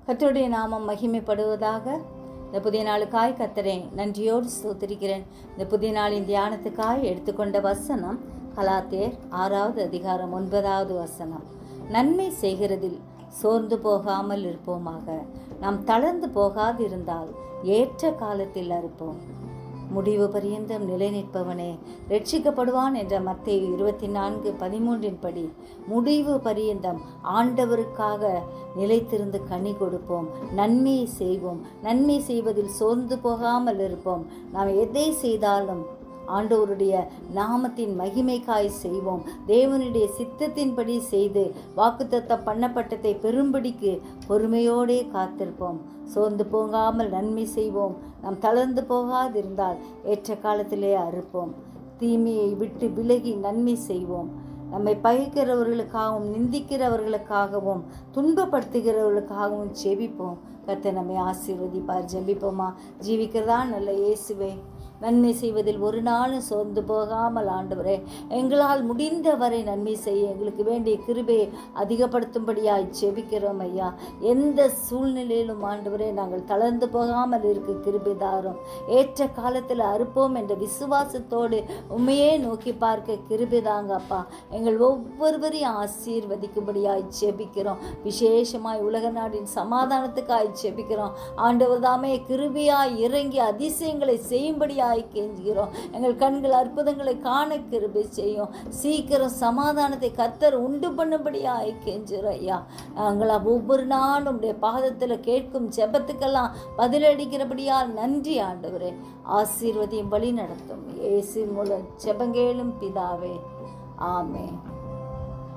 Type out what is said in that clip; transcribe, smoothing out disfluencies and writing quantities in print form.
கர்த்தருடைய நாமம் மகிமைப்படுவதாக. இந்த புதிய நாளுக்காய் கர்த்தரை நன்றியோடு ஸ்தோத்திரிக்கிறேன். இந்த புதிய நாளின் தியானத்துக்காய் எடுத்துக்கொண்ட வசனம் கலாத்தியர் 6வது அதிகாரம் 9வது வசனம். நன்மை செய்கிறதில் சோர்ந்து போகாமல் இருப்போமாக. நாம் தளர்ந்து போகாதிருந்தால் ஏற்ற காலத்தில் அறுப்போம். முடிவு பரியந்தம் நிலை நிற்பவனே ரட்சிக்கப்படுவான் என்ற மத்தேயு 24:13 படி முடிவு பரியந்தம் ஆண்டவருக்காக நிலைத்திருந்து கனி கொடுப்போம், நன்மையை செய்வோம். நன்மை செய்வதில் சோர்ந்து போகாமல் இருப்போம். நாம் எதை செய்தாலும் ஆண்டவருடைய நாமத்தின் மகிமைக்காய் செய்வோம். தேவனுடைய சித்தத்தின்படி செய்து வாக்குத்தத்தம் பண்ணப்பட்டதை பெரும்படிக்கு பொறுமையோடே காத்திருப்போம். சோர்ந்து போகாமல் நன்மை செய்வோம். நாம் தளர்ந்து போகாதிருந்தால் ஏற்ற காலத்திலே அறுப்போம். தீமையை விட்டு விலகி நன்மை செய்வோம். நம்மை பகைக்கிறவர்களுக்காகவும் நிந்திக்கிறவர்களுக்காகவும் துன்பப்படுத்துகிறவர்களுக்காகவும் ஜெபிப்போம். கர்த்தர் நம்மை ஆசீர்வதிப்பார். ஜெபிப்போமா? ஜீவிக்கிறதா நல்ல இயேசுவே, நன்மை செய்வதில் ஒரு நாளும் சோர்ந்து போகாமல் ஆண்டவரே எங்களால் முடிந்த வரை நன்மை செய்ய எங்களுக்கு வேண்டிய கிருபையை அதிகப்படுத்தும்படியாய் ஜெபிக்கிறோம் ஐயா. எந்த சூழ்நிலையிலும் ஆண்டவரே நாங்கள் தளர்ந்து போகாமல் இருக்க கிருபை தாரும். ஏற்ற காலத்தில் அறுப்போம் என்ற விசுவாசத்தோடு உண்மையே நோக்கி பார்க்க கிருபை தாங்க அப்பா. எங்கள் ஒவ்வொருவரையும் ஆசீர்வதிக்கும்படியாய் ஜெபிக்கிறோம். விசேஷமாய் உலக நாட்டின் சமாதானத்துக்காய் ஜெபிக்கிறோம். ஆண்டவர் தாமே கிருபையாய் இறங்கி அதிசயங்களை செய்யும்படியாய் கெஞ்சுகிறோம். எங்கள் கண்கள் அற்புதங்களை காண கிருபை செய்யும். சீக்கிரம் சமாதானத்தை கர்த்தர் உண்டு பண்ணும்படியாய் கெஞ்சுகிறோம் ஐயா. நாங்கள் ஒவ்வொரு நாளும் உடைய பாதத்தில் கேட்கும் ஜெபத்துக்கெல்லாம் பதிலளிக்கிறபடியால் நன்றி ஆண்டவரே. ஆசீர்வதியும் வழி நடத்தும். இயேசு மூலம் ஜெபங்கேளும் பிதாவே, ஆமென்.